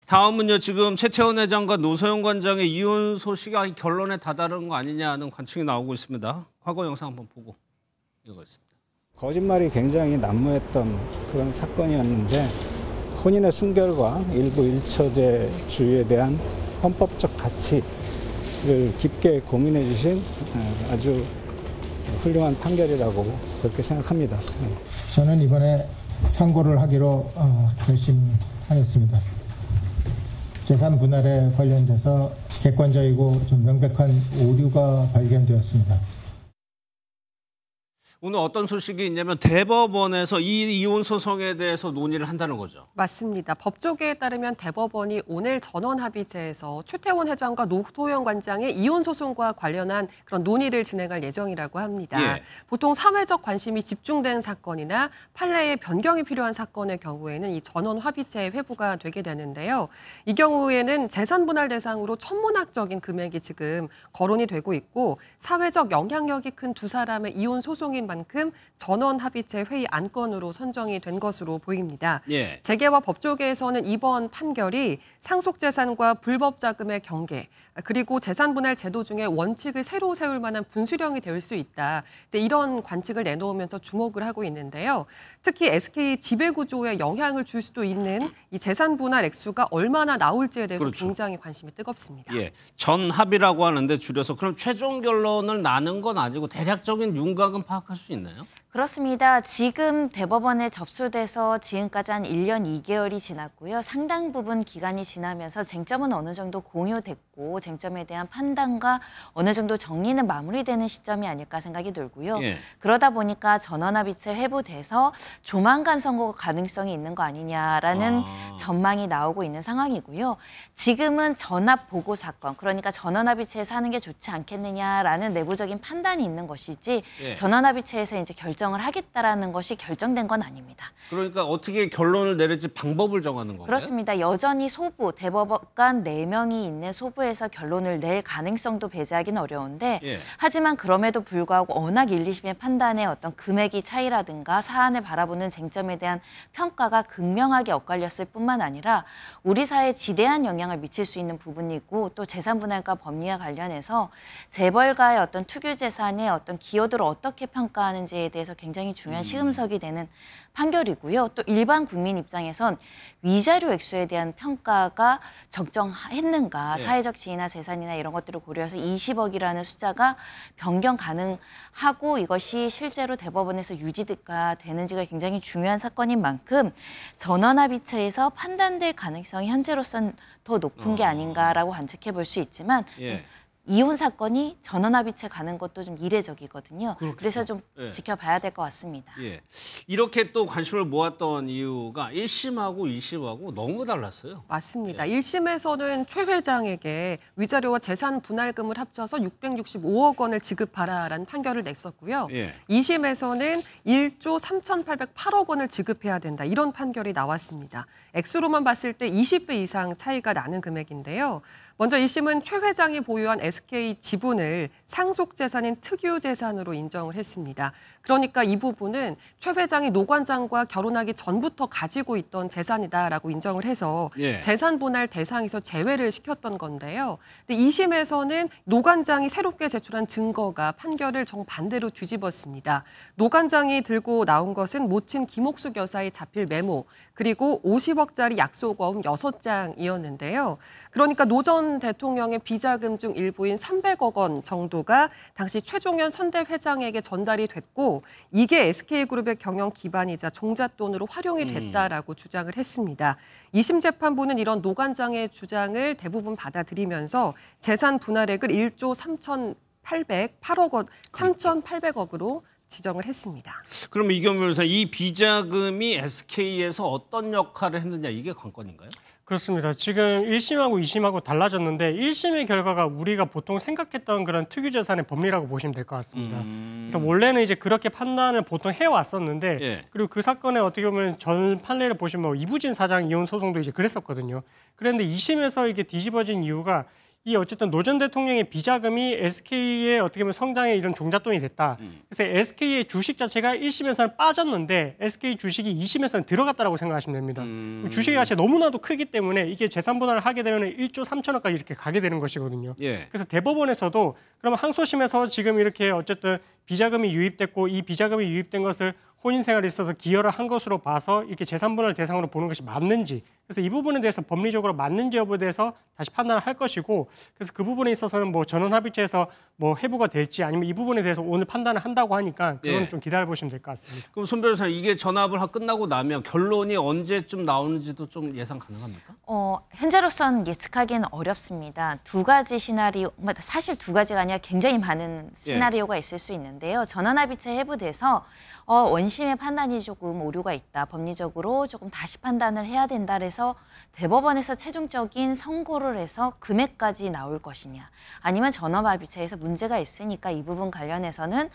다음은요. 지금 최태원 회장과 노소영 관장의 이혼 소식이 결론에 다다른 거 아니냐는 관측이 나오고 있습니다. 과거 영상 한번 보고 이거였습니다. 거짓말이 굉장히 난무했던 그런 사건이었는데 혼인의 순결과 일부 일처제주의에 대한 헌법적 가치를 깊게 고민해 주신 아주 훌륭한 판결이라고 그렇게 생각합니다. 저는 이번에 상고를 하기로 결심하였습니다. 재산 분할에 관련돼서 객관적이고 좀 명백한 오류가 발견되었습니다. 오늘 어떤 소식이 있냐면 대법원에서 이 이혼 소송에 대해서 논의를 한다는 거죠. 맞습니다. 법조계에 따르면 대법원이 오늘 전원합의체에서 최태원 회장과 노소영 관장의 이혼 소송과 관련한 그런 논의를 진행할 예정이라고 합니다. 예. 보통 사회적 관심이 집중된 사건이나 판례의 변경이 필요한 사건의 경우에는 이 전원합의체에 회부가 되게 되는데요. 이 경우에는 재산 분할 대상으로 천문학적인 금액이 지금 거론이 되고 있고 사회적 영향력이 큰 두 사람의 이혼 소송인 만큼 전원합의체 회의 안건으로 선정이 된 것으로 보입니다. 예. 재계와 법조계에서는 이번 판결이 상속재산과 불법자금의 경계, 그리고 재산분할 제도 중에 원칙을 새로 세울 만한 분수령이 될 수 있다. 이제 이런 관측을 내놓으면서 주목을 하고 있는데요. 특히 SK 지배구조에 영향을 줄 수도 있는 이 재산분할 액수가 얼마나 나올지에 대해서 그렇죠. 굉장히 관심이 뜨겁습니다. 예, 전합의라고 하는데 줄여서 그럼 최종 결론을 나는 건 아니고 대략적인 윤곽은 파악할 수 있나요? 그렇습니다. 지금 대법원에 접수돼서 지금까지 한 1년 2개월이 지났고요. 상당 부분 기간이 지나면서 쟁점은 어느 정도 공유됐고 쟁점에 대한 판단과 어느 정도 정리는 마무리되는 시점이 아닐까 생각이 들고요. 예. 그러다 보니까 전원합의체 회부돼서 조만간 선고 가능성이 있는 거 아니냐라는 전망이 나오고 있는 상황이고요. 지금은 전합 보고 사건, 그러니까 전원합의체에서 하는 게 좋지 않겠느냐라는 내부적인 판단이 있는 것이지 예. 전원합의체에서 이제 결정을 하겠다라는 것이 결정된 건 아닙니다. 그러니까 어떻게 결론을 내릴지 방법을 정하는 건가요? 그렇습니다. 여전히 소부, 대법관 4명이 있는 소부에서 결론을 낼 가능성도 배제하기는 어려운데 예. 하지만 그럼에도 불구하고 워낙 1, 2심의 판단의 어떤 금액이 차이라든가 사안을 바라보는 쟁점에 대한 평가가 극명하게 엇갈렸을 뿐만 아니라 우리 사회에 지대한 영향을 미칠 수 있는 부분이고 또 재산분할과 법리와 관련해서 재벌가의 어떤 투기재산의 어떤 기여도를 어떻게 평가하는지에 대해서 굉장히 중요한 시금석이 되는 판결이고요. 또 일반 국민 입장에선 위자료 액수에 대한 평가가 적정했는가, 네. 사회적 지위나 재산이나 이런 것들을 고려해서 20억이라는 숫자가 변경 가능하고 이것이 실제로 대법원에서 유지가 되는지가 굉장히 중요한 사건인 만큼 전원합의체에서 판단될 가능성이 현재로선 더 높은 게 아닌가라고 관측해 볼 수 있지만 예. 이혼 사건이 전원합의체 가는 것도 좀 이례적이거든요. 그렇겠죠. 그래서 좀 예. 지켜봐야 될 것 같습니다. 예. 이렇게 또 관심을 모았던 이유가 1심하고 2심하고 너무 달랐어요. 맞습니다. 1심에서는 최 회장에게 위자료와 재산 분할금을 합쳐서 665억 원을 지급하라라는 판결을 냈었고요. 예. 2심에서는 1조 3,808억 원을 지급해야 된다. 이런 판결이 나왔습니다. 액수로만 봤을 때 20배 이상 차이가 나는 금액인데요. 먼저 1심은 최 회장이 보유한 SK 지분을 상속재산인 특유재산으로 인정을 했습니다. 그러니까 이 부분은 최 회장이 노 관장과 결혼하기 전부터 가지고 있던 재산이다라고 인정을 해서 예. 재산 분할 대상에서 제외를 시켰던 건데요. 근데 2심에서는 노 관장이 새롭게 제출한 증거가 판결을 정반대로 뒤집었습니다. 노 관장이 들고 나온 것은 모친 김옥숙 여사의 자필 메모 그리고 50억짜리 약속어음 6장이었는데요. 그러니까 노 전 대통령의 비자금 중 일부인 300억 원 정도가 당시 최종현 선대 회장에게 전달이 됐고 이게 SK그룹의 경영 기반이자 종잣돈으로 활용이 됐다라고 주장을 했습니다. 2심 재판부는 이런 노 관장의 주장을 대부분 받아들이면서 재산 분할액을 1조 3,800억으로 지정을 했습니다. 그럼 이경규 변호사, 이 비자금이 SK에서 어떤 역할을 했느냐 이게 관건인가요? 그렇습니다. 지금 1심하고 2심하고 달라졌는데 1심의 결과가 우리가 보통 생각했던 그런 특유재산의 법리라고 보시면 될 것 같습니다. 그래서 원래는 이제 그렇게 판단을 보통 해왔었는데 예. 그리고 그 사건에 어떻게 보면 전 판례를 보시면 이부진 사장 이혼 소송도 이제 그랬었거든요. 그런데 2심에서 이게 뒤집어진 이유가 이 어쨌든 노 전 대통령의 비자금이 SK의 어떻게 보면 성장에 이런 종잣돈이 됐다. 그래서 SK의 주식 자체가 1심에서는 빠졌는데 SK 주식이 2심에서는 들어갔다라고 생각하시면 됩니다. 주식의 가치가 너무나도 크기 때문에 이게 재산 분할을 하게 되면 1조 3천억까지 이렇게 가게 되는 것이거든요. 예. 그래서 대법원에서도 그러면 항소심에서 지금 이렇게 어쨌든 비자금이 유입됐고 이 비자금이 유입된 것을 혼인 생활에 있어서 기여를 한 것으로 봐서 이렇게 재산 분할 대상으로 보는 것이 맞는지, 그래서 이 부분에 대해서 법리적으로 맞는지 여부에 대해서 다시 판단을 할 것이고, 그래서 그 부분에 있어서는 뭐 전원합의체에서 뭐 해부가 될지 아니면 이 부분에 대해서 오늘 판단을 한다고 하니까 그건 예. 좀 기다려 보시면 될 것 같습니다. 그럼 손 변호사님, 이게 전압을 끝나고 나면 결론이 언제쯤 나오는지도 좀 예상 가능합니까? 현재로서는 예측하기는 어렵습니다. 두 가지 시나리오, 사실 두 가지가 아니라 굉장히 많은 시나리오가 있을 수 있는데요. 전원합의체 해부돼서 원심의 판단이 조금 오류가 있다. 법리적으로 조금 다시 판단을 해야 된다. 그래서 대법원에서 최종적인 선고를 해서 금액까지 나올 것이냐. 아니면 전원합의체에서 문제가 있으니까 이 부분 관련해서는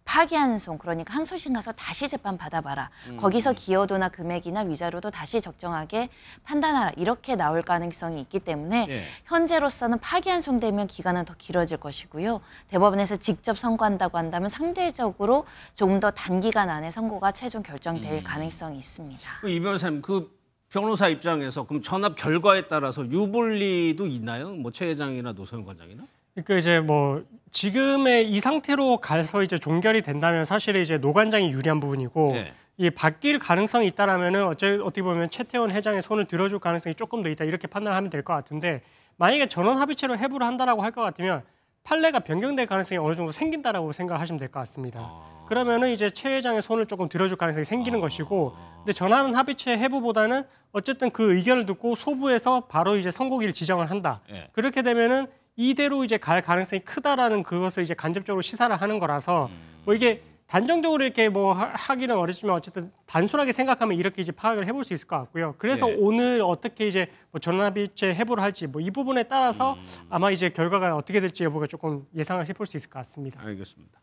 파기환송, 그러니까 항소심 가서 다시 재판 받아봐라. 거기서 기여도나 금액이나 위자료도 다시 적정하게 판단하라. 이렇게 나올 가능성이 있기 때문에 현재로서는 파기환송되면 기간은 더 길어질 것이고요. 대법원에서 직접 선고한다고 한다면 상대적으로 조금 더 단기간 안에 선고가 최종 결정될 가능성이 있습니다. 이 변호사님, 그 변호사 입장에서 그럼 전압 결과에 따라서 유불리도 있나요? 뭐 최 회장이나 노소영 관장이나? 그러니까 이제 뭐 지금의 이 상태로 가서 이제 종결이 된다면 사실 이제 노 관장이 유리한 부분이고, 이 바뀔 가능성이 있다라면은 어떻게 보면 최태원 회장의 손을 들어줄 가능성이 조금 더 있다, 이렇게 판단하면 될 것 같은데, 만약에 전원 합의체로 해부를 한다라고 할 것 같으면 판례가 변경될 가능성이 어느 정도 생긴다라고 생각하시면 될 것 같습니다. 그러면은 이제 최 회장의 손을 조금 들어줄 가능성이 생기는 것이고, 근데 전원 합의체 해부보다는 어쨌든 그 의견을 듣고 소부에서 바로 이제 선고기를 지정을 한다. 그렇게 되면은 이대로 이제 갈 가능성이 크다라는 그것을 이제 간접적으로 시사를 하는 거라서, 뭐 이게 단정적으로 이렇게 뭐 하기는 어렵지만 어쨌든 단순하게 생각하면 이렇게 이제 파악을 해볼 수 있을 것 같고요. 그래서 오늘 어떻게 이제 뭐 전원합의체 해부를 할지 뭐 이 부분에 따라서 아마 이제 결과가 어떻게 될지 여부가 조금 예상을 해볼 수 있을 것 같습니다. 알겠습니다.